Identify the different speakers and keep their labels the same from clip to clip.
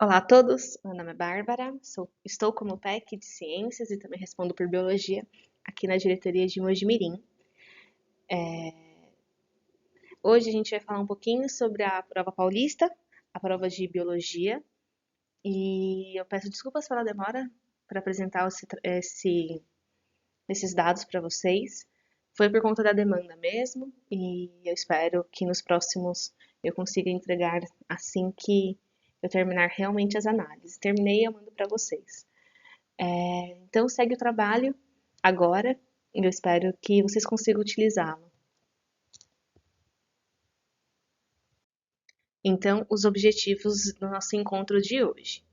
Speaker 1: Olá a todos, meu nome é Bárbara, estou como PEC de Ciências e também respondo por Biologia aqui na diretoria de Mojimirim. Hoje a gente vai falar um pouquinho sobre a prova paulista, a prova de Biologia, e eu peço desculpas pela demora para apresentar esses dados para vocês. Foi por conta da demanda mesmo, e eu espero que nos próximos eu consiga entregar assim que eu terminar realmente as análises. Terminei e eu mando para vocês. Então segue o trabalho agora e eu espero que vocês consigam utilizá-lo. Então, os objetivos do nosso encontro de hoje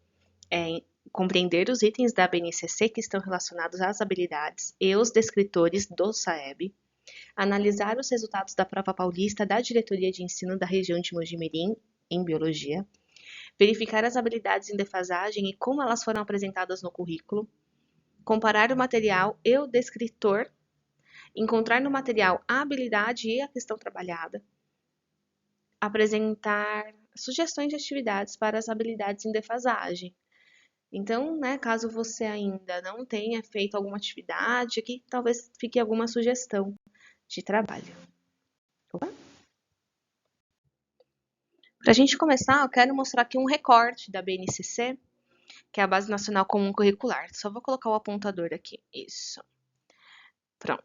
Speaker 1: é compreender os itens da BNCC que estão relacionados às habilidades e os descritores do SAEB, analisar os resultados da prova paulista da Diretoria de Ensino da região de Mojimirim em Biologia, verificar as habilidades em defasagem e como elas foram apresentadas no currículo, comparar o material e o descritor, encontrar no material a habilidade e a questão trabalhada, apresentar sugestões de atividades para as habilidades em defasagem. Então, né, caso você ainda não tenha feito alguma atividade, aqui talvez fique alguma sugestão de trabalho. Para a gente começar, eu quero mostrar aqui um recorte da BNCC, que é a Base Nacional Comum Curricular. Só vou colocar o apontador aqui. Isso. Pronto.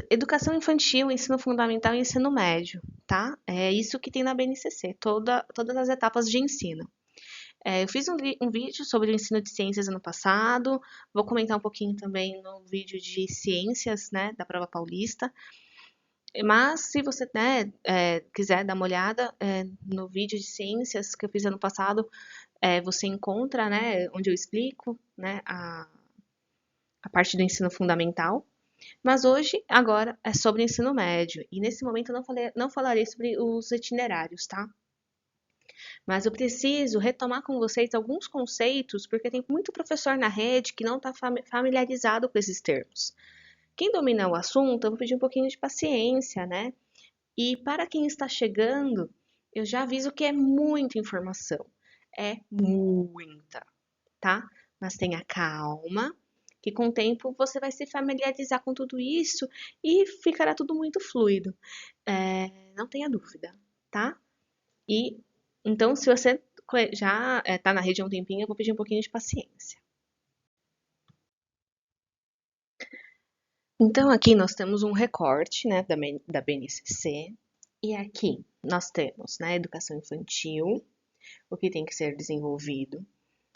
Speaker 1: Educação infantil, ensino fundamental e ensino médio, tá? É isso que tem na BNCC, todas as etapas de ensino. Eu fiz um vídeo sobre o ensino de ciências ano passado, vou comentar um pouquinho também no vídeo de ciências, né, da prova paulista. Mas se você, né, quiser dar uma olhada no vídeo de ciências que eu fiz ano passado, você encontra, né, onde eu explico, né, a parte do ensino fundamental. Mas hoje, agora, é sobre o ensino médio. E nesse momento eu não falarei sobre os itinerários, tá? Mas eu preciso retomar com vocês alguns conceitos, porque tem muito professor na rede que não está familiarizado com esses termos. Quem domina o assunto, eu vou pedir um pouquinho de paciência, né? E para quem está chegando, eu já aviso que é muita informação. É muita, tá? Mas tenha calma, que com o tempo você vai se familiarizar com tudo isso e ficará tudo muito fluido. Não tenha dúvida, tá? E então, se você já está na rede há um tempinho, eu vou pedir um pouquinho de paciência. Então, aqui nós temos um recorte, né, da BNCC, e aqui nós temos, né, educação infantil, o que tem que ser desenvolvido,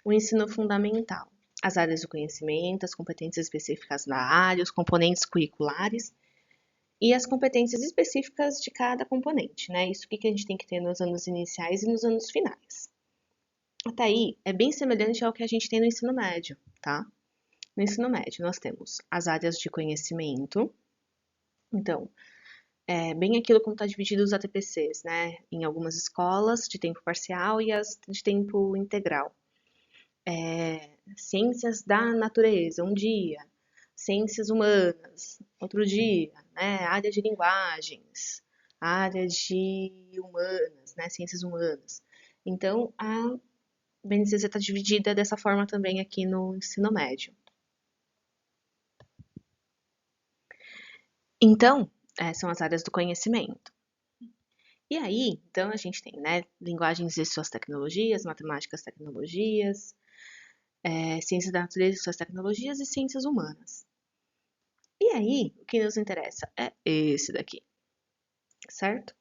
Speaker 1: o ensino fundamental, as áreas do conhecimento, as competências específicas da área, os componentes curriculares e as competências específicas de cada componente, né? Isso que a gente tem que ter nos anos iniciais e nos anos finais. Até aí é bem semelhante ao que a gente tem no ensino médio, tá? No ensino médio nós temos as áreas de conhecimento, então é bem aquilo como está dividido os ATPCs, né? Em algumas escolas de tempo parcial e as de tempo integral. Ciências da natureza, um dia, ciências humanas, outro dia, né? Área de linguagens, área de humanas, né? Ciências humanas. Então, a BNCC está dividida dessa forma também aqui no ensino médio. Então, são as áreas do conhecimento. E aí, então, a gente tem, né, linguagens e suas tecnologias, matemáticas, tecnologias, ciências da natureza e suas tecnologias e ciências humanas. E aí, o que nos interessa é esse daqui, certo?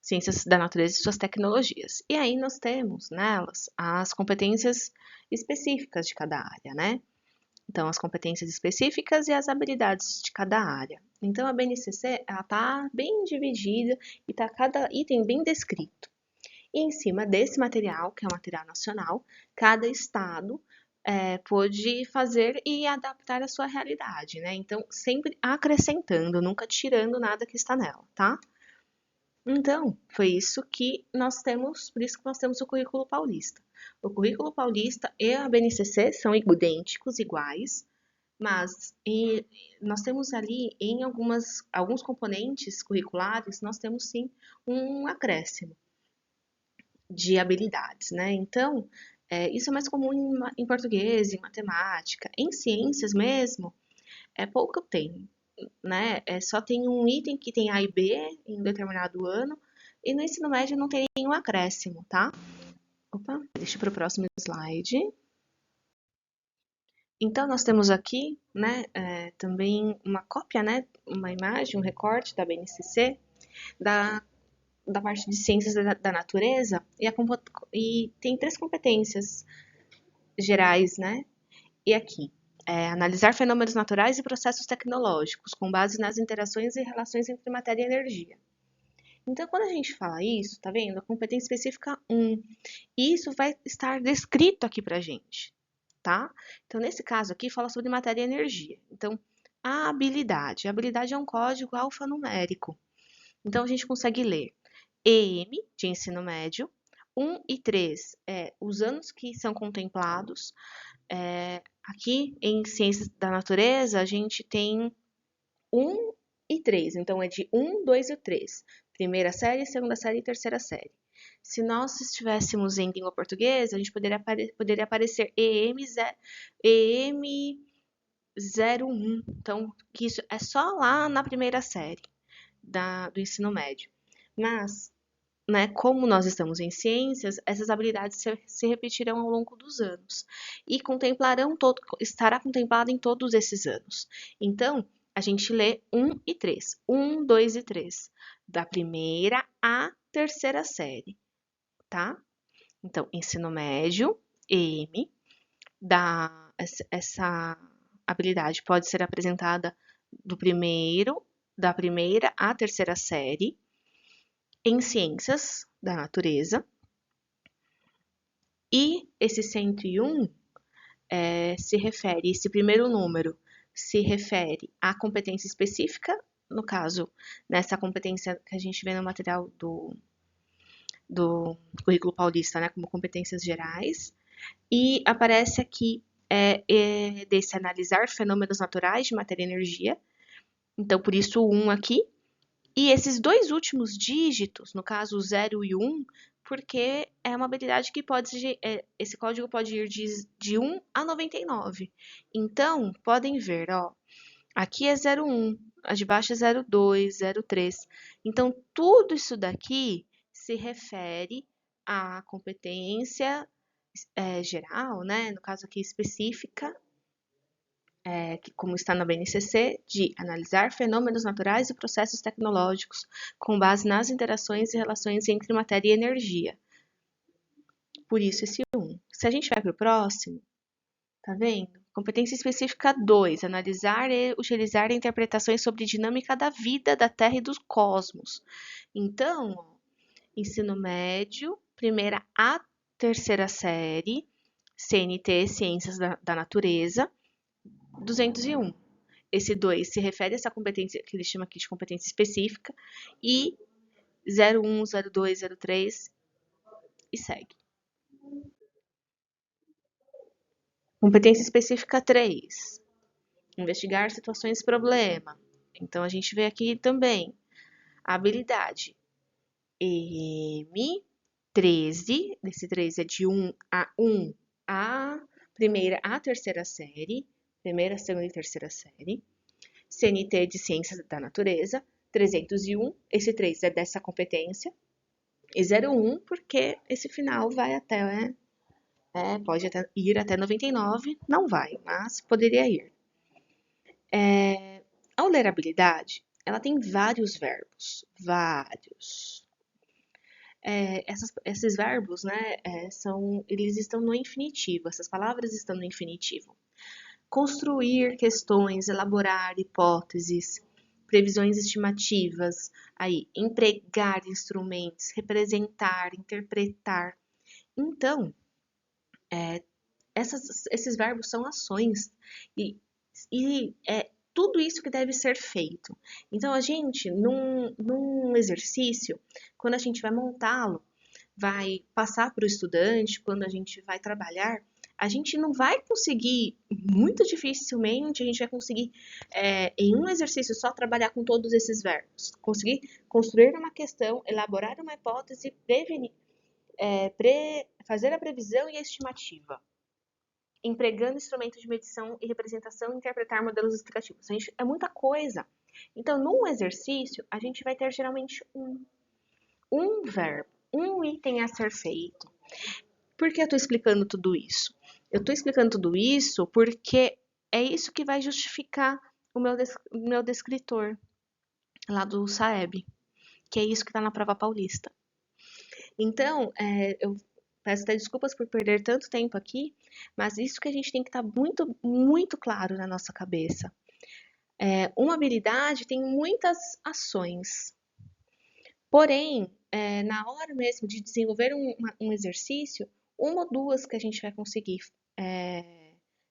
Speaker 1: Ciências da natureza e suas tecnologias. E aí nós temos nelas as competências específicas de cada área, né? Então, as competências específicas e as habilidades de cada área. Então, a BNCC está bem dividida e está cada item bem descrito. E em cima desse material, que é um material nacional, cada estado pôde fazer e adaptar a sua realidade, né? Então, sempre acrescentando, nunca tirando nada que está nela, tá? Então, foi isso que nós temos, por isso que nós temos o currículo paulista. O currículo paulista e a BNCC são idênticos, iguais, mas nós temos ali em alguns componentes curriculares, nós temos sim um acréscimo. de habilidades, né? Então, isso é mais comum em português, em matemática. Em ciências mesmo, é pouco tem, né? Só tem um item que tem A e B em um determinado ano, e no ensino médio não tem nenhum acréscimo, tá? Opa, deixa para o próximo slide. Então, nós temos aqui, né, também uma cópia, né, uma imagem, um recorte da BNCC, da, da parte de ciências da natureza, e tem 3 competências gerais, né, e aqui, analisar fenômenos naturais e processos tecnológicos, com base nas interações e relações entre matéria e energia. Então, quando a gente fala isso, tá vendo? A competência específica 1, isso vai estar descrito aqui pra gente, tá? Então, nesse caso aqui, fala sobre matéria e energia. Então, a habilidade. A habilidade é um código alfanumérico. Então, a gente consegue ler EM, de ensino médio, 1 e 3, os anos que são contemplados. Aqui, em Ciências da Natureza, a gente tem 1 e 3, então é de 1, 2 e 3. Primeira série, segunda série e terceira série. Se nós estivéssemos em língua portuguesa, a gente poderia aparecer EM01. Então, que isso é só lá na primeira série do ensino médio. Mas, né, como nós estamos em ciências, essas habilidades se repetirão ao longo dos anos e estará contemplado em todos esses anos. Então, a gente lê 1 e 3, 1, 2 e 3, da primeira à terceira série, tá? Então, ensino médio, M, essa habilidade pode ser apresentada da primeira à terceira série, em ciências da natureza, e esse 101 esse primeiro número se refere à competência específica, no caso, nessa competência que a gente vê no material do currículo paulista, né, como competências gerais, e aparece aqui desse analisar fenômenos naturais de matéria e energia, então por isso o 1 aqui, e esses dois últimos dígitos, no caso o 0 e o 1, porque é uma habilidade que esse código pode ir de 1 a 99. Então, podem ver, ó, aqui é 01, a de baixo é 02, 03. Então, tudo isso daqui se refere à competência geral, né? No caso aqui específica, que, como está na BNCC, de analisar fenômenos naturais e processos tecnológicos com base nas interações e relações entre matéria e energia. Por isso esse 1. Se a gente vai para o próximo, tá vendo? Competência específica 2, analisar e utilizar interpretações sobre dinâmica da vida, da Terra e dos cosmos. Então, ensino médio, primeira a terceira série, CNT, Ciências da Natureza, 201. Esse 2 se refere a essa competência que ele chama aqui de competência específica, e 01, 02, 03 e segue. Competência específica 3, investigar situações problema. Então, a gente vê aqui também a habilidade M13, esse 3 é de 1 a primeira a terceira série, primeira, segunda e terceira série. CNT de Ciências da Natureza, 301, esse 3 é dessa competência, e 01 porque esse final vai até, pode ir até 99, não vai, mas poderia ir. A lerabilidade, ela tem vários verbos, vários. Esses verbos, né, eles estão no infinitivo, essas palavras estão no infinitivo. Construir questões, elaborar hipóteses, previsões estimativas, aí, empregar instrumentos, representar, interpretar. Então, esses verbos são ações e é tudo isso que deve ser feito. Então, a gente, num exercício, quando a gente vai montá-lo, vai passar para o estudante, quando a gente vai trabalhar, a gente não vai conseguir, muito dificilmente, a gente vai conseguir, em um exercício só, trabalhar com todos esses verbos. Conseguir construir uma questão, elaborar uma hipótese, prevenir, fazer a previsão e a estimativa, empregando instrumentos de medição e representação e interpretar modelos explicativos. É muita coisa. Então, num exercício, a gente vai ter geralmente um verbo, um item a ser feito. Por que eu estou explicando tudo isso? Eu estou explicando tudo isso porque é isso que vai justificar o meu descritor lá do SAEB, que é isso que está na prova paulista. Então, eu peço até desculpas por perder tanto tempo aqui, mas isso que a gente tem que estar muito, muito claro na nossa cabeça. Uma habilidade tem muitas ações, porém, na hora mesmo de desenvolver um exercício, uma ou duas que a gente vai conseguir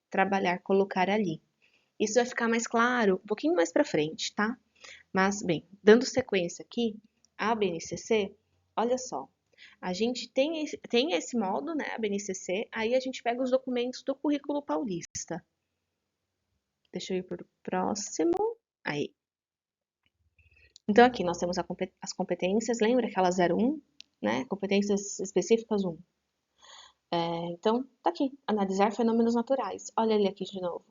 Speaker 1: trabalhar, colocar ali. Isso vai ficar mais claro um pouquinho mais para frente, tá? Mas, bem, dando sequência aqui, a BNCC, olha só, a gente tem esse modo, né, a BNCC, aí a gente pega os documentos do currículo paulista. Deixa eu ir para o próximo. Aí. Então, aqui nós temos as competências, lembra aquela 01, né? Competências específicas 1. Então, tá aqui, analisar fenômenos naturais. Olha ele aqui de novo.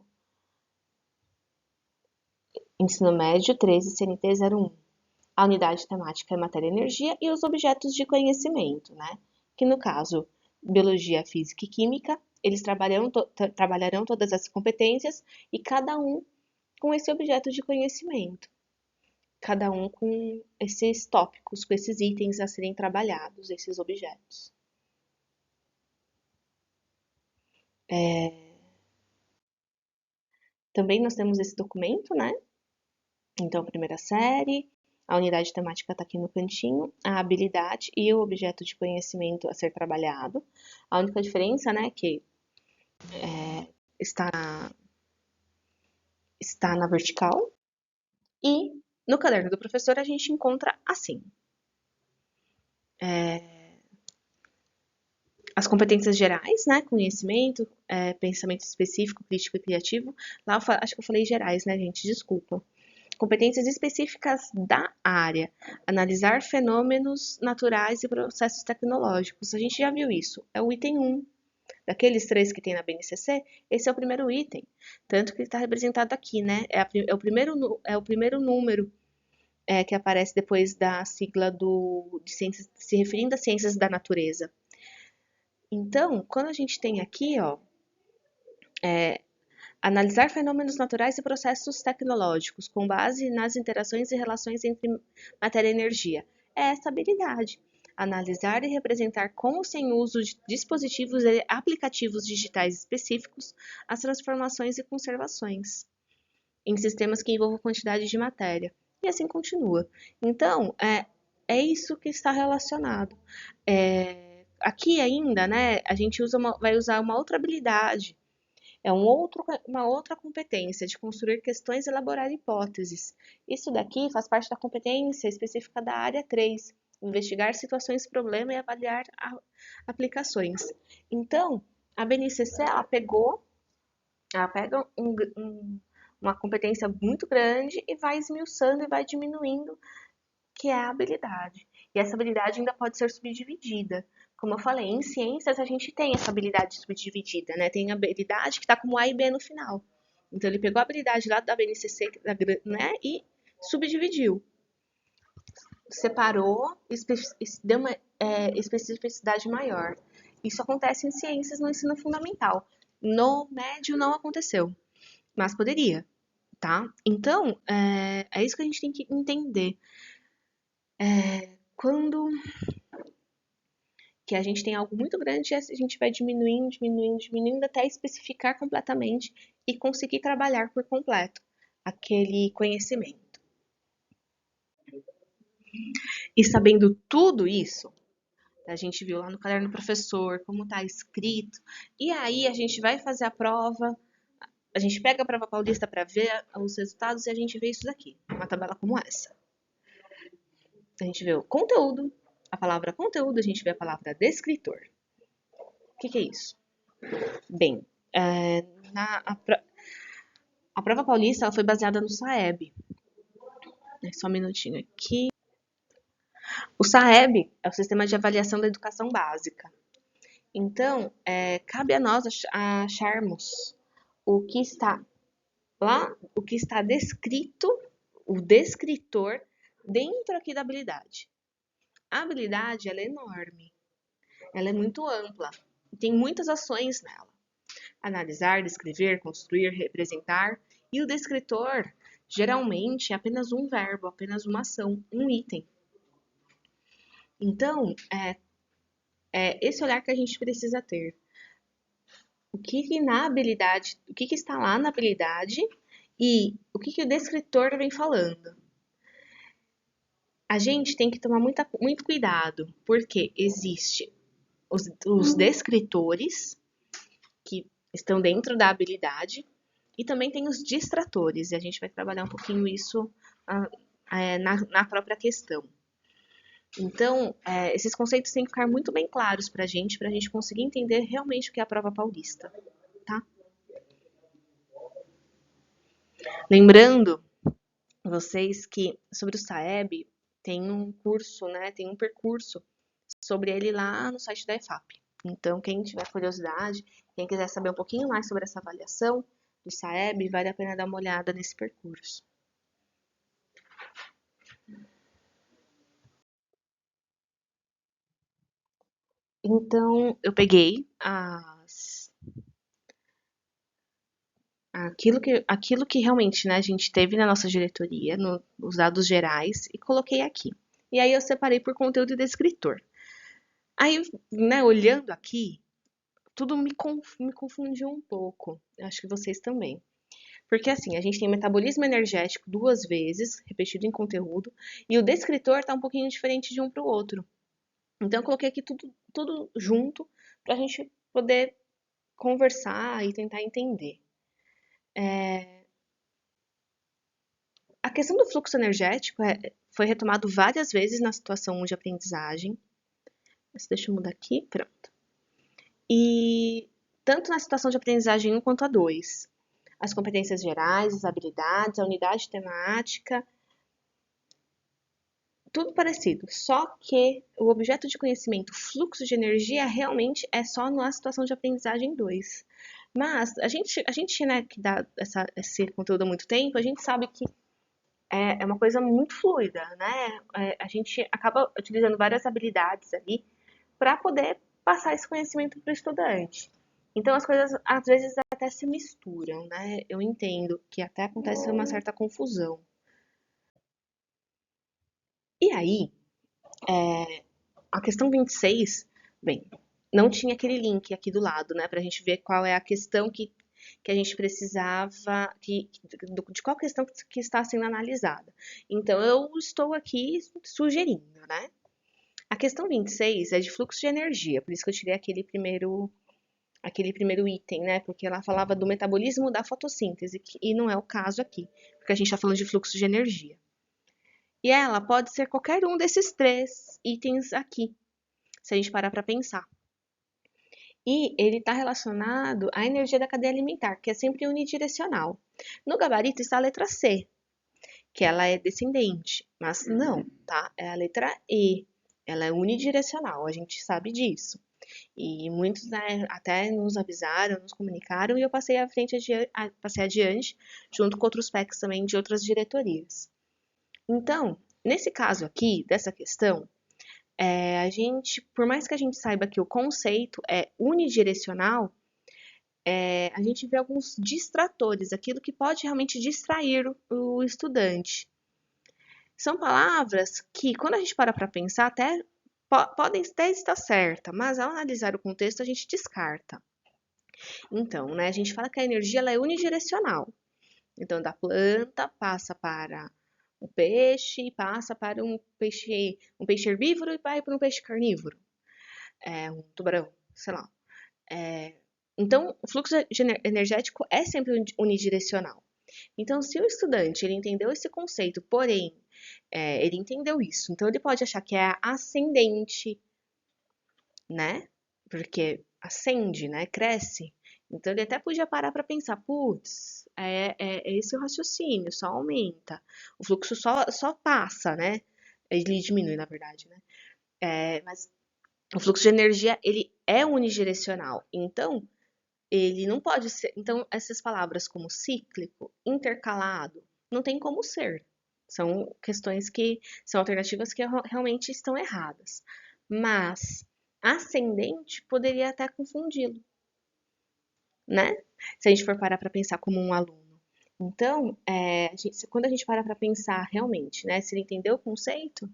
Speaker 1: Ensino médio 13, CNT 01. A unidade temática é matéria e energia e os objetos de conhecimento, né? Que no caso, biologia, física e química, eles trabalharão todas essas competências e cada um com esse objeto de conhecimento. Cada um com esses tópicos, com esses itens a serem trabalhados, esses objetos. Também nós temos esse documento, né? Então, a primeira série, a unidade temática está aqui no cantinho, a habilidade e o objeto de conhecimento a ser trabalhado. A única diferença, né, que está na vertical. E no caderno do professor a gente encontra assim. As competências gerais, né, conhecimento, pensamento específico, crítico e criativo. Lá acho que eu falei gerais, né, gente, desculpa. Competências específicas da área. Analisar fenômenos naturais e processos tecnológicos. A gente já viu isso. É o item 1. Daqueles 3 que tem na BNCC, esse é o primeiro item. Tanto que ele está representado aqui, né? É o primeiro número que aparece depois da sigla de ciências, se referindo às ciências da natureza. Então, quando a gente tem aqui, ó, analisar fenômenos naturais e processos tecnológicos com base nas interações e relações entre matéria e energia. É essa habilidade. Analisar e representar com ou sem uso de dispositivos e aplicativos digitais específicos as transformações e conservações em sistemas que envolvam quantidade de matéria. E assim continua. Então, é isso que está relacionado. Aqui ainda, né, a gente vai usar uma outra habilidade. É uma outra competência de construir questões e elaborar hipóteses. Isso daqui faz parte da competência específica da área 3, investigar situações problema e avaliar aplicações. Então, a BNCC, ela pega uma competência muito grande e vai esmiuçando e vai diminuindo, que é a habilidade. E essa habilidade ainda pode ser subdividida. Como eu falei, em ciências a gente tem essa habilidade subdividida, né? Tem a habilidade que está como A e B no final. Então ele pegou a habilidade lá da BNCC, né? E subdividiu. Separou, deu uma especificidade maior. Isso acontece em ciências no ensino fundamental. No médio não aconteceu, mas poderia, tá? Então, é isso que a gente tem que entender. Quando que a gente tem algo muito grande, a gente vai diminuindo, diminuindo, diminuindo até especificar completamente e conseguir trabalhar por completo aquele conhecimento. E sabendo tudo isso, a gente viu lá no caderno do professor como está escrito, e aí a gente vai fazer a prova, a gente pega a prova paulista para ver os resultados e a gente vê isso daqui, uma tabela como essa. A gente vê o conteúdo, a palavra conteúdo, a gente vê a palavra descritor. O que é isso? Bem, a prova paulista ela foi baseada no SAEB. Só um minutinho aqui. O SAEB é o Sistema de Avaliação da Educação Básica. Então, cabe a nós acharmos o que está lá, o que está descrito, o descritor dentro aqui da habilidade. A habilidade, ela é enorme, ela é muito ampla, tem muitas ações nela. Analisar, descrever, construir, representar. E o descritor, geralmente, é apenas um verbo, apenas uma ação, um item. Então, é esse olhar que a gente precisa ter. O que na habilidade, o que está lá na habilidade e o que o descritor vem falando. A gente tem que tomar muito cuidado, porque existe os descritores, que estão dentro da habilidade, e também tem os distratores, e a gente vai trabalhar um pouquinho isso na própria questão. Então, esses conceitos têm que ficar muito bem claros para a gente conseguir entender realmente o que é a prova paulista, tá? Lembrando vocês que sobre o SAEB tem um curso, né? Tem um percurso sobre ele lá no site da EFAP. Então, quem tiver curiosidade, quem quiser saber um pouquinho mais sobre essa avaliação do SAEB, vale a pena dar uma olhada nesse percurso. Então, eu peguei aquilo que realmente, né, a gente teve na nossa diretoria, os dados gerais, e coloquei aqui. E aí eu separei por conteúdo e descritor. Aí, né, olhando aqui, tudo me confundiu um pouco. Acho que vocês também. Porque assim, a gente tem metabolismo energético duas vezes, repetido em conteúdo, e o descritor está um pouquinho diferente de um para o outro. Então, eu coloquei aqui tudo junto para a gente poder conversar e tentar entender. A questão do fluxo energético foi retomado várias vezes na situação 1 de aprendizagem. Deixa eu mudar aqui, pronto. E tanto na situação de aprendizagem 1 quanto a 2. As competências gerais, as habilidades, a unidade temática, tudo parecido, só que o objeto de conhecimento, fluxo de energia, realmente é só na situação de aprendizagem 2. Mas a gente né, que dá esse conteúdo há muito tempo, a gente sabe que é uma coisa muito fluida, né? A gente acaba utilizando várias habilidades ali para poder passar esse conhecimento para o estudante. Então as coisas às vezes até se misturam, né? Eu entendo que até acontece uma certa confusão. E aí, a questão 26, bem, não tinha aquele link aqui do lado, né, pra gente ver qual é a questão que a gente precisava, de qual questão que está sendo analisada. Então, eu estou aqui sugerindo, né? A questão 26 é de fluxo de energia, por isso que eu tirei aquele primeiro item, né? Porque ela falava do metabolismo da fotossíntese, e não é o caso aqui, porque a gente está falando de fluxo de energia. E ela pode ser qualquer um desses três itens aqui, se a gente parar para pensar. E ele está relacionado à energia da cadeia alimentar, que é sempre unidirecional. No gabarito está a letra C, que ela é descendente, mas não, tá? É a letra E, ela é unidirecional, a gente sabe disso. E muitos né, até nos avisaram, nos comunicaram, e eu passei passei adiante, junto com outros PECs também de outras diretorias. Então, nesse caso aqui, dessa questão, a gente, por mais que a gente saiba que o conceito é unidirecional, a gente vê alguns distratores, aquilo que pode realmente distrair o estudante. São palavras que, quando a gente para pensar, até podem até estar certa, mas ao analisar o contexto a gente descarta. Então, né, a gente fala que a energia ela é unidirecional. Então, da planta passa para o peixe, passa para um peixe herbívoro e vai para um peixe carnívoro, um tubarão, sei lá. Então, o fluxo energético é sempre unidirecional. Então, se o estudante ele entendeu esse conceito, porém, ele entendeu isso, então ele pode achar que é ascendente, né? Porque ascende, né? Cresce. Então, ele até podia parar para pensar, putz, é esse o raciocínio, só aumenta. O fluxo só passa, né? Ele diminui, na verdade, né? Mas o fluxo de energia, ele é unidirecional. Então, ele não pode ser. Então, essas palavras como cíclico, intercalado, não tem como ser. São questões que são alternativas que realmente estão erradas. Mas ascendente poderia até confundi-lo, né? Se a gente for parar para pensar como um aluno. Então, quando a gente para pensar realmente, né? Se ele entendeu o conceito,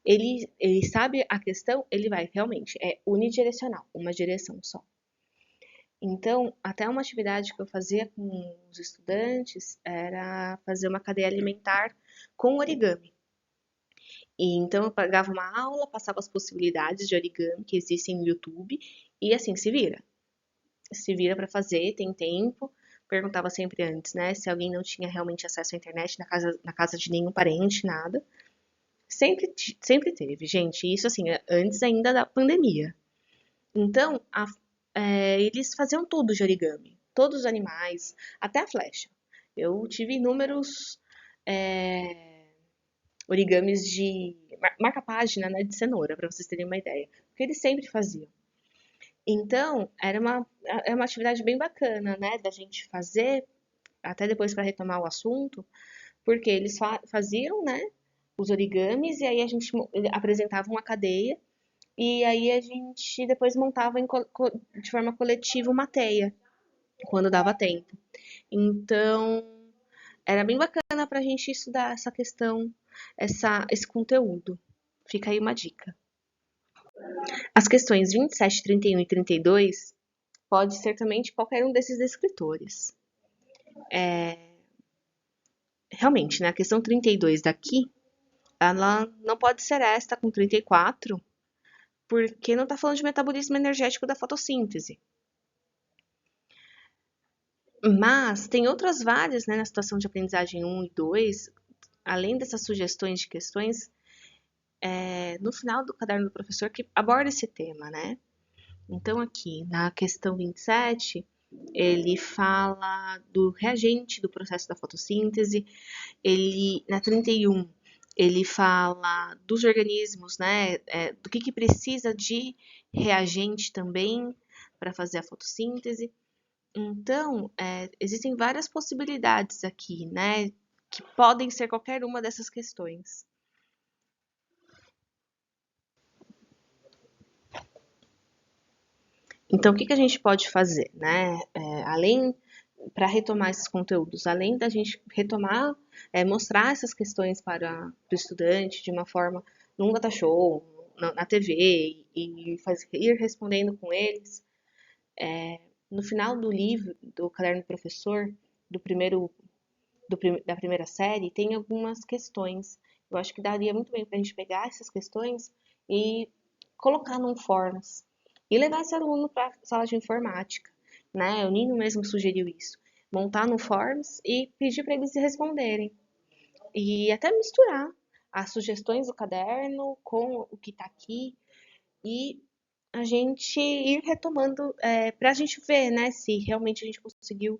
Speaker 1: ele sabe a questão, ele vai realmente, é unidirecional, uma direção só. Então, até uma atividade que eu fazia com os estudantes era fazer uma cadeia alimentar com origami. E então eu pagava uma aula, passava as possibilidades de origami que existem no YouTube e assim se vira. Se vira para fazer, tem tempo. Perguntava sempre antes, né, se alguém não tinha realmente acesso à internet na casa de nenhum parente, nada. Sempre teve, gente. Isso assim, antes ainda da pandemia. Então, eles faziam tudo de origami. Todos os animais, até a flecha. Eu tive inúmeros origamis de marca-página, né, de cenoura, para vocês terem uma ideia. Porque eles sempre faziam. Então, é uma atividade bem bacana, né, da gente fazer, até depois para retomar o assunto, porque eles faziam, né, os origamis e aí a gente apresentava uma cadeia e aí a gente depois montava de forma coletiva uma teia, quando dava tempo. Então, era bem bacana para a gente estudar essa questão, esse conteúdo. Fica aí uma dica. As questões 27, 31 e 32 pode ser também de qualquer um desses escritores. Realmente, né, a questão 32 daqui, ela não pode ser esta com 34, porque não está falando de metabolismo energético da fotossíntese. Mas tem outras várias, né, na situação de aprendizagem 1 e 2, além dessas sugestões de questões, no final do caderno do professor que aborda esse tema, né? Então, aqui, na questão 27, ele fala do reagente do processo da fotossíntese, na 31, ele fala dos organismos, né, do que precisa de reagente também para fazer a fotossíntese. Então, existem várias possibilidades aqui, né, que podem ser qualquer uma dessas questões. Então, o que a gente pode fazer, né? Além, para retomar esses conteúdos, além da gente retomar, mostrar essas questões para o estudante de uma forma num data show, na TV, e ir respondendo com eles, no final do livro, do caderno do professor, da primeira série, tem algumas questões. Eu acho que daria muito bem para a gente pegar essas questões e colocar num Forms e levar esse aluno para a sala de informática, né? O Nino mesmo sugeriu isso. Montar no Forms e pedir para eles responderem. E até misturar as sugestões do caderno com o que está aqui e a gente ir retomando para a gente ver, né, se realmente a gente conseguiu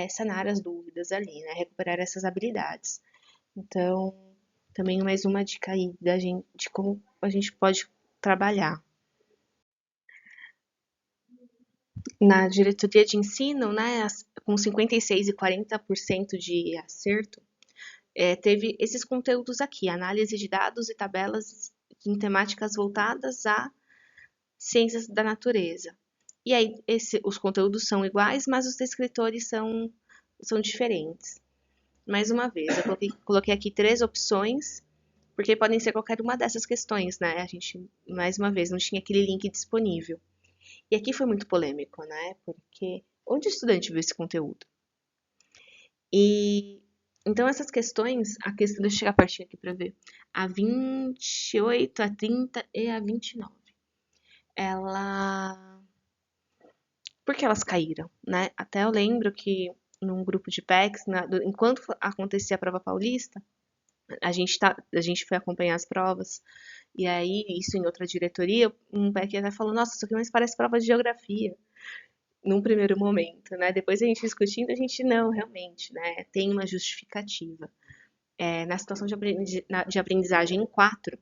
Speaker 1: sanar as dúvidas ali, né, recuperar essas habilidades. Então, também mais uma dica aí da gente, de como a gente pode trabalhar. Na diretoria de ensino, né, com 56% e 40% de acerto, teve esses conteúdos aqui, análise de dados e tabelas em temáticas voltadas a ciências da natureza. E aí, os conteúdos são iguais, mas os escritores são diferentes. Mais uma vez, eu coloquei aqui 3 opções, porque podem ser qualquer uma dessas questões, né? A gente, mais uma vez, não tinha aquele link disponível. E aqui foi muito polêmico, né? Porque onde o estudante viu esse conteúdo? E então essas questões, a questão, deixa eu chegar pertinho aqui para ver, a 28, a 30 e a 29. Ela Por que elas caíram, né? Até eu lembro que num grupo de PECs, enquanto acontecia a prova paulista, a gente foi acompanhar as provas, e aí, isso em outra diretoria, um PEC até falou, nossa, isso aqui mais parece prova de geografia, num primeiro momento, né? Depois a gente discutindo, a gente, não, realmente, né? Tem uma justificativa. Na situação de aprendizagem 4,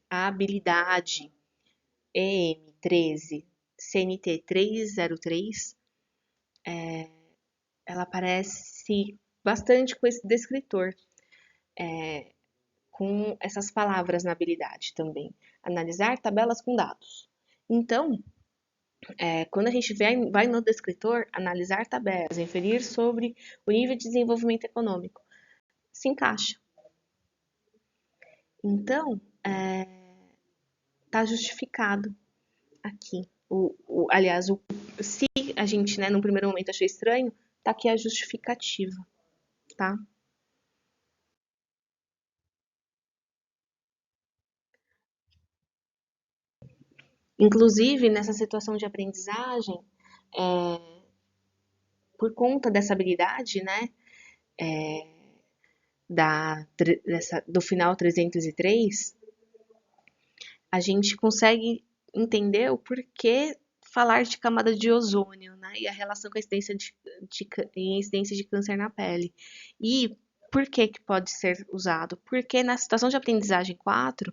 Speaker 1: a habilidade EM13, CNT 303, ela parece bastante com esse descritor, com essas palavras na habilidade também. Analisar tabelas com dados. Então, quando a gente vai no descritor, analisar tabelas, inferir sobre o nível de desenvolvimento econômico, se encaixa. Então, está justificado aqui. Aliás, se a gente, num primeiro momento achou estranho, tá aqui a justificativa, tá? Inclusive, nessa situação de aprendizagem, por conta dessa habilidade, né, do final 303, a gente consegue entender o porquê falar de camada de ozônio, né, e a relação com a incidência de câncer na pele. E por que que pode ser usado? Porque na situação de aprendizagem 4,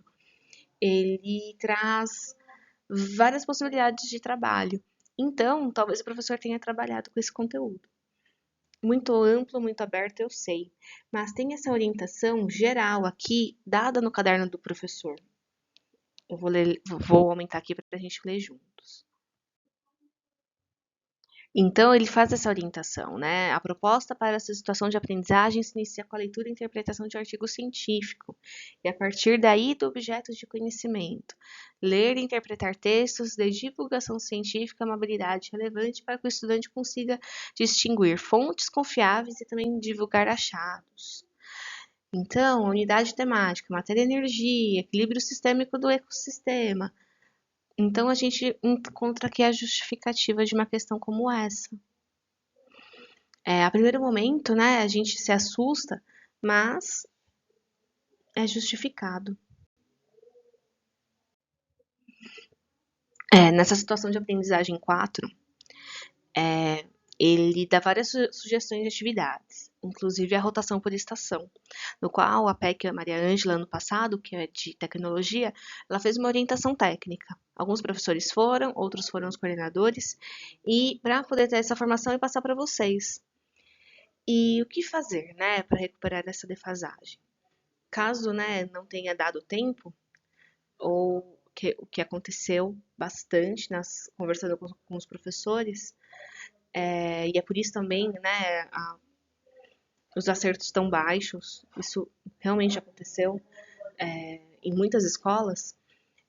Speaker 1: ele traz várias possibilidades de trabalho. Então, talvez o professor tenha trabalhado com esse conteúdo. Muito amplo, muito aberto, eu sei. Mas tem essa orientação geral aqui, dada no caderno do professor. Eu vou aumentar aqui para a gente ler juntos. Então, ele faz essa orientação, né? A proposta para essa situação de aprendizagem se inicia com a leitura e interpretação de um artigo científico, e a partir daí do objeto de conhecimento. Ler e interpretar textos de divulgação científica é uma habilidade relevante para que o estudante consiga distinguir fontes confiáveis e também divulgar achados. Então, unidade temática, matéria e energia, equilíbrio sistêmico do ecossistema. Então, a gente encontra aqui a justificativa de uma questão como essa. A primeiro momento, né, a gente se assusta, mas é justificado. Nessa situação de aprendizagem 4, ele dá várias sugestões de atividades, inclusive a rotação por estação, no qual a PEC Maria Ângela, ano passado, que é de tecnologia, ela fez uma orientação técnica. Alguns professores foram, outros foram os coordenadores, e para poder ter essa formação e passar para vocês. E o que fazer, né, para recuperar essa defasagem? Caso, né, não tenha dado tempo, ou o que aconteceu bastante conversando com os professores, e é por isso também, né, os acertos tão baixos, isso realmente aconteceu em muitas escolas.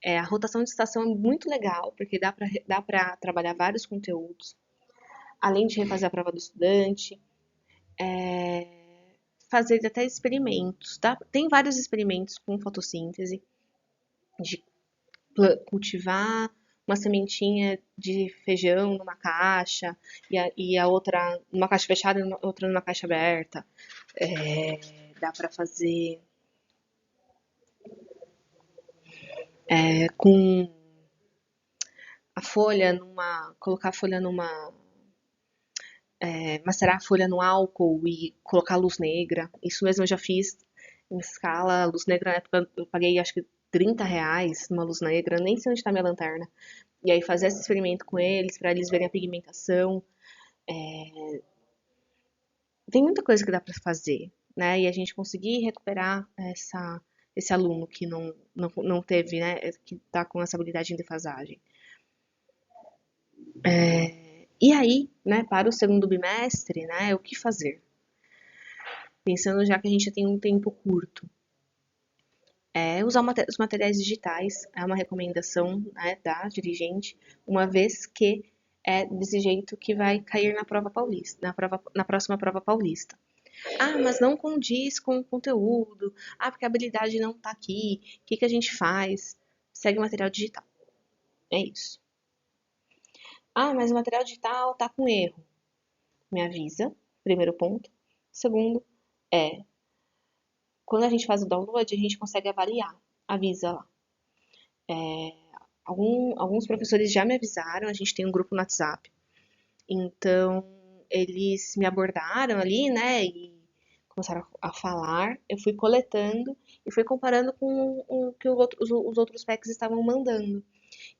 Speaker 1: A rotação de estação é muito legal, porque dá para trabalhar vários conteúdos, além de refazer a prova do estudante, fazer até experimentos, tá? Tem vários experimentos com fotossíntese, de cultivar uma sementinha de feijão numa caixa e a outra numa caixa fechada e outra numa caixa aberta. Dá para fazer com a folha colocar a folha macerar a folha no álcool e colocar luz negra. Isso mesmo eu já fiz em escala. Luz negra na época eu paguei acho que R$ 30 numa luz negra, nem sei onde está minha lanterna. E aí fazer esse experimento com eles, para eles verem a pigmentação. Tem muita coisa que dá para fazer, né? E a gente conseguir recuperar esse aluno que não teve, né? Que está com essa habilidade em defasagem. E aí, né, para o segundo bimestre, né, o que fazer? Pensando já que a gente tem um tempo curto. Usar os materiais digitais é uma recomendação, né, da dirigente, uma vez que é desse jeito que vai cair na prova paulista, na próxima prova paulista. Ah, mas não condiz com o conteúdo. Ah, porque a habilidade não tá aqui. O que a gente faz? Segue o material digital. É isso. Ah, mas o material digital tá com erro. Me avisa, primeiro ponto. Segundo, quando a gente faz o download, a gente consegue avaliar. Avisa lá. Alguns professores já me avisaram, a gente tem um grupo no WhatsApp. Então, eles me abordaram ali, né, e começaram a falar, eu fui coletando e fui comparando com o que os outros PECs estavam mandando.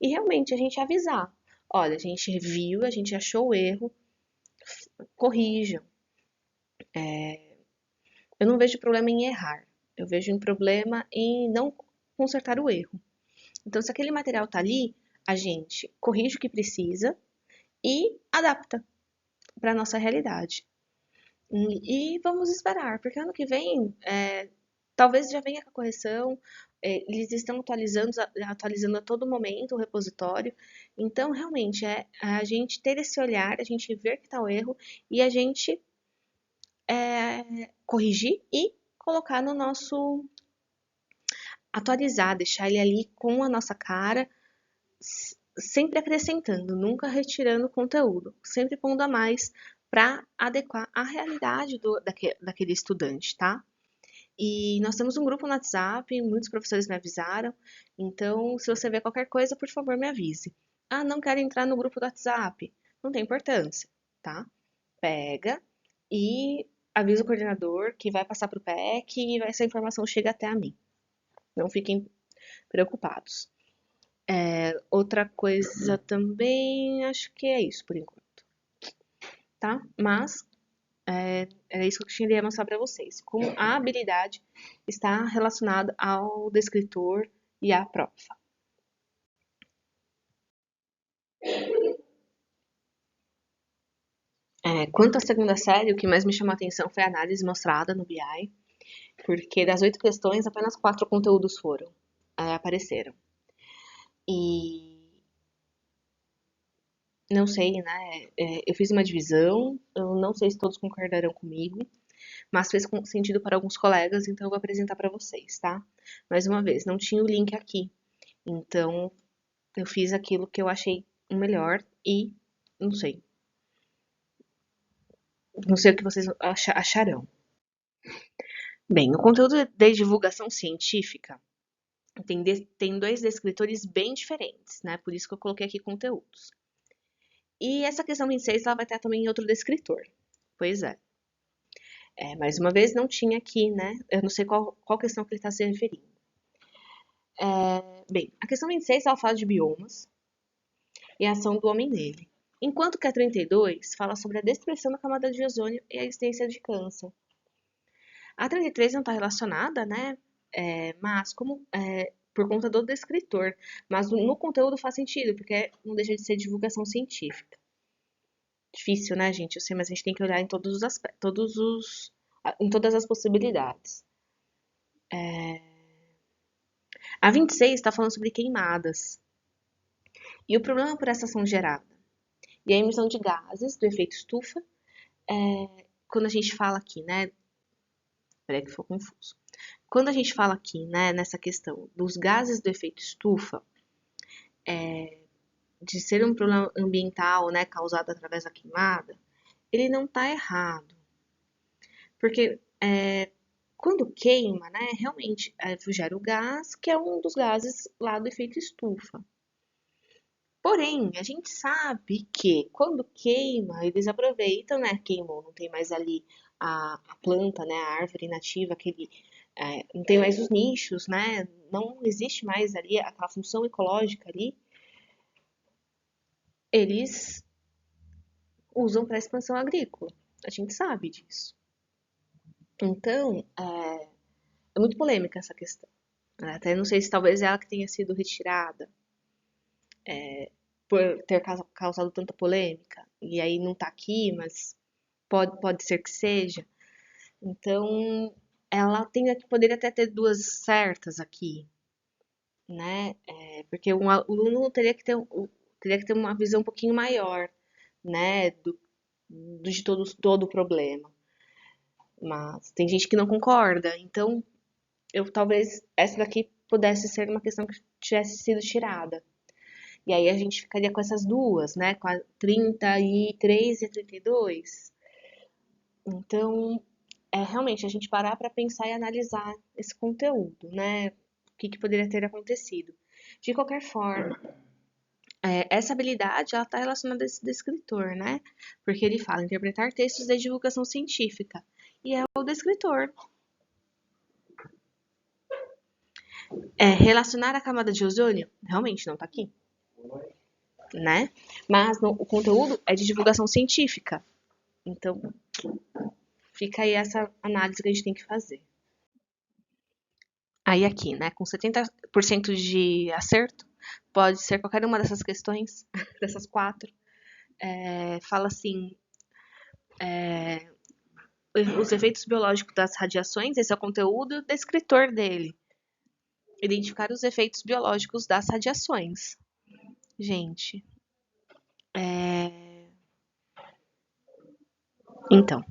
Speaker 1: E realmente a gente avisar. Olha, a gente viu, a gente achou o erro, corrijam. Eu não vejo problema em errar. Eu vejo um problema em não consertar o erro. Então, se aquele material tá ali, a gente corrige o que precisa e adapta para a nossa realidade. E vamos esperar, porque ano que vem talvez já venha com a correção, eles estão atualizando a todo momento o repositório. Então, realmente, é a gente ter esse olhar, a gente ver que está o erro e a gente corrigir e colocar no nosso. Atualizar, deixar ele ali com a nossa cara, sempre acrescentando, nunca retirando conteúdo, sempre pondo a mais para adequar à realidade daquele estudante, tá? E nós temos um grupo no WhatsApp, muitos professores me avisaram, então se você ver qualquer coisa, por favor, me avise. Ah, não quero entrar no grupo do WhatsApp. Não tem importância, tá? Pega e avisa o coordenador que vai passar para o PEC e essa informação chega até a mim. Não fiquem preocupados. Outra coisa também, acho que é isso por enquanto, tá? Mas era isso que eu queria mostrar para vocês. Como a habilidade está relacionada ao descritor e à prova. Quanto à segunda série, o que mais me chamou a atenção foi a análise mostrada no BI, porque das 8 questões, apenas 4 conteúdos apareceram. E não sei, né? Eu fiz uma divisão, eu não sei se todos concordarão comigo, mas fez sentido para alguns colegas, então eu vou apresentar para vocês, tá? Mais uma vez, não tinha o link aqui, então eu fiz aquilo que eu achei o melhor e não sei o que vocês acharão. Bem, o conteúdo de divulgação científica tem dois descritores bem diferentes, né? Por isso que eu coloquei aqui conteúdos. E essa questão 26, ela vai ter também em outro descritor. Pois é. Mais uma vez, não tinha aqui, né? Eu não sei qual questão que ele está se referindo. Bem, a questão 26, ela fala de biomas e a ação do homem nele. Enquanto que a 32 fala sobre a destruição da camada de ozônio e a existência de câncer. A 33 não está relacionada, né? Mas como por conta do descritor. Mas no conteúdo faz sentido, porque não deixa de ser divulgação científica. Difícil, né, gente? Eu sei, mas a gente tem que olhar em todos os aspectos, em todas as possibilidades. A 26 está falando sobre queimadas. E o problema por essa ação gerada. E a emissão de gases do efeito estufa, quando a gente fala aqui, né? Peraí que ficou confuso. Quando a gente fala aqui, né, nessa questão dos gases do efeito estufa, de ser um problema ambiental, né, causado através da queimada, ele não está errado. Porque quando queima, né, realmente gera o gás, que é um dos gases lá do efeito estufa. Porém, a gente sabe que quando queima, eles aproveitam, né? Queimou, não tem mais ali a planta, né? A árvore nativa, não tem mais os nichos, né? Não existe mais ali aquela função ecológica ali. Eles usam para expansão agrícola. A gente sabe disso. Então, é muito polêmica essa questão. Até não sei se talvez ela que tenha sido retirada por ter causado tanta polêmica. E aí não tá aqui, mas pode ser que seja. Então, ela poderia até ter duas certas aqui, né? Porque um aluno teria que ter uma visão um pouquinho maior, né? De todo o problema. Mas tem gente que não concorda. Então, talvez essa daqui pudesse ser uma questão que tivesse sido tirada. E aí a gente ficaria com essas duas, né? Com a 33 e a 32. Então, realmente a gente parar para pensar e analisar esse conteúdo, né? O que poderia ter acontecido. De qualquer forma, essa habilidade ela está relacionada a esse descritor, né? Porque ele fala interpretar textos de divulgação científica e é o descritor. Relacionar a camada de ozônio realmente não está aqui, né? Mas o conteúdo é de divulgação científica. Então, fica aí essa análise que a gente tem que fazer. Aí aqui, né, com 70% de acerto, pode ser qualquer uma dessas questões, dessas 4. Fala assim, os efeitos biológicos das radiações, esse é o conteúdo descritor dele. Identificar os efeitos biológicos das radiações. Gente, então,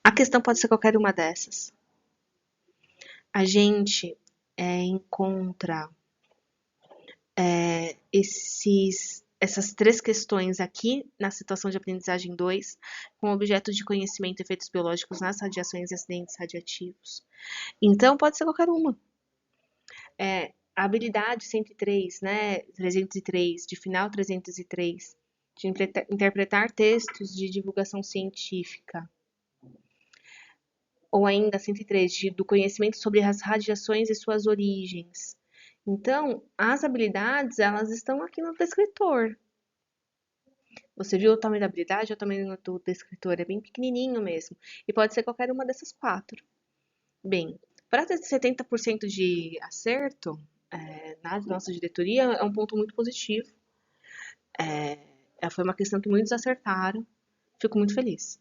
Speaker 1: a questão pode ser qualquer uma dessas. A gente encontra essas 3 questões aqui na situação de aprendizagem 2, com objeto de conhecimento e efeitos biológicos nas radiações e acidentes radiativos. Então, pode ser qualquer uma. A habilidade 103, né, 303, de final 303, de interpretar textos de divulgação científica. Ou ainda 103, do conhecimento sobre as radiações e suas origens. Então, as habilidades, elas estão aqui no descritor. Você viu o tamanho da habilidade? O tamanho do descritor é bem pequenininho mesmo. E pode ser qualquer uma dessas 4. Bem, para ter 70% de acerto na nossa diretoria, é um ponto muito positivo. Foi uma questão que muitos acertaram. Fico muito feliz.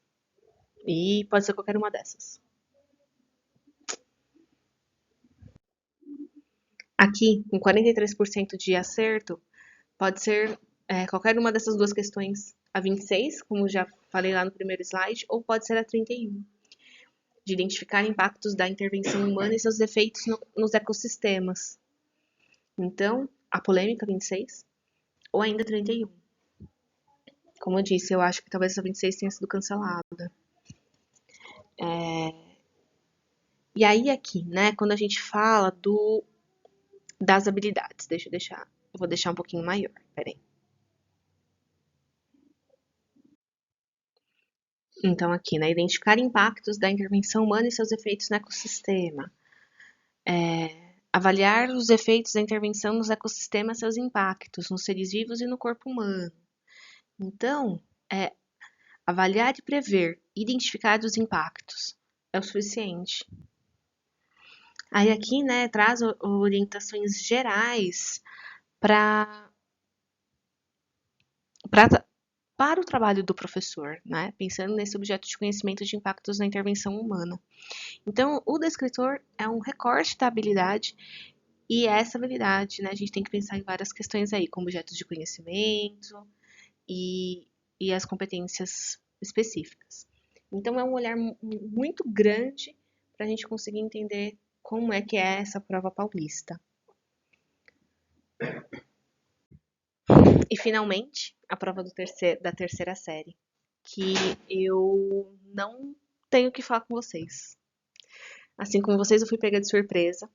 Speaker 1: E pode ser qualquer uma dessas. Aqui, com 43% de acerto, pode ser qualquer uma dessas 2 questões. A 26, como já falei lá no primeiro slide, ou pode ser a 31, de identificar impactos da intervenção humana e seus efeitos nos ecossistemas. Então, a polêmica 26, ou ainda 31. Como eu disse, eu acho que talvez essa 26 tenha sido cancelada. E aí aqui, né, quando a gente fala das habilidades, eu vou deixar um pouquinho maior, peraí. Então aqui, né, identificar impactos da intervenção humana e seus efeitos no ecossistema. Avaliar os efeitos da intervenção nos ecossistemas e seus impactos nos seres vivos e no corpo humano. Então, avaliar e prever, identificar os impactos é o suficiente. Aí aqui, né, traz orientações gerais para o trabalho do professor, né, pensando nesse objeto de conhecimento de impactos na intervenção humana. Então, o descritor é um recorte da habilidade, e essa habilidade, né, a gente tem que pensar em várias questões aí, como objetos de conhecimento e as competências específicas. Então, é um olhar muito grande para a gente conseguir entender como é que é essa prova paulista. E, finalmente, a prova da terceira série, que eu não tenho que falar com vocês. Assim como vocês, eu fui pega de surpresa.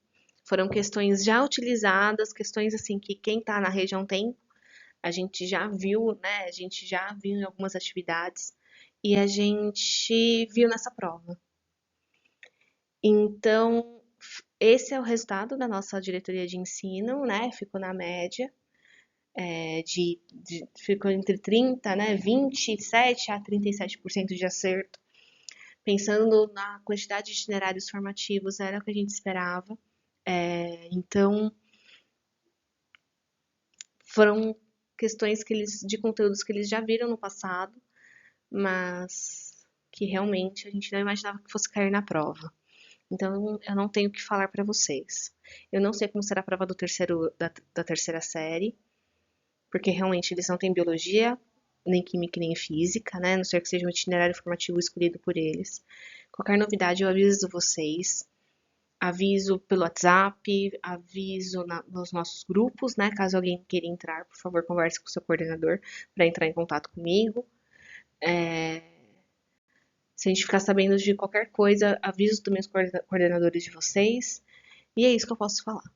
Speaker 1: Foram questões já utilizadas, questões assim que quem está na região tem, a gente já viu, né? A gente já viu em algumas atividades e a gente viu nessa prova. Então, esse é o resultado da nossa diretoria de ensino, né? Ficou na média, ficou entre 30, né? 27 a 37% de acerto. Pensando na quantidade de itinerários formativos, era o que a gente esperava. Então, foram questões de conteúdos que eles já viram no passado, mas que realmente a gente não imaginava que fosse cair na prova. Então, eu não tenho o que falar para vocês. Eu não sei como será a prova da terceira série, porque realmente eles não têm biologia, nem química, nem física, né? A não ser que seja um itinerário formativo escolhido por eles. Qualquer novidade eu aviso vocês. Aviso pelo WhatsApp, aviso nos nossos grupos, né? Caso alguém queira entrar, por favor, converse com o seu coordenador para entrar em contato comigo. Se a gente ficar sabendo de qualquer coisa, aviso também os coordenadores de vocês. E é isso que eu posso falar.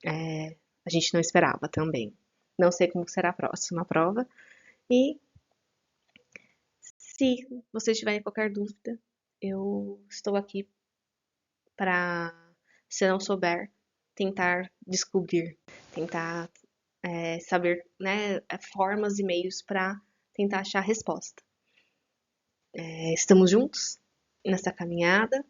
Speaker 1: A gente não esperava também. Não sei como será a próxima prova. E Se vocês tiverem qualquer dúvida, eu estou aqui para, se não souber, tentar descobrir, tentar saber, né, formas e meios para tentar achar a resposta. Estamos juntos nessa caminhada,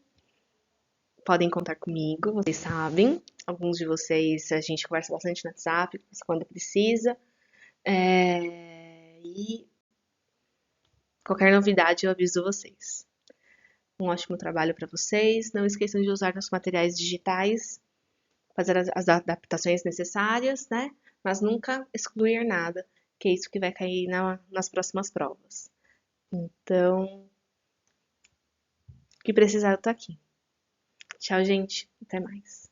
Speaker 1: podem contar comigo, vocês sabem. Alguns de vocês a gente conversa bastante no WhatsApp quando precisa. E qualquer novidade eu aviso vocês. Um ótimo trabalho para vocês. Não esqueçam de usar nossos materiais digitais, fazer as adaptações necessárias, né? Mas nunca excluir nada, que é isso que vai cair nas próximas provas. Então, o que precisar, eu tô aqui. Tchau, gente. Até mais.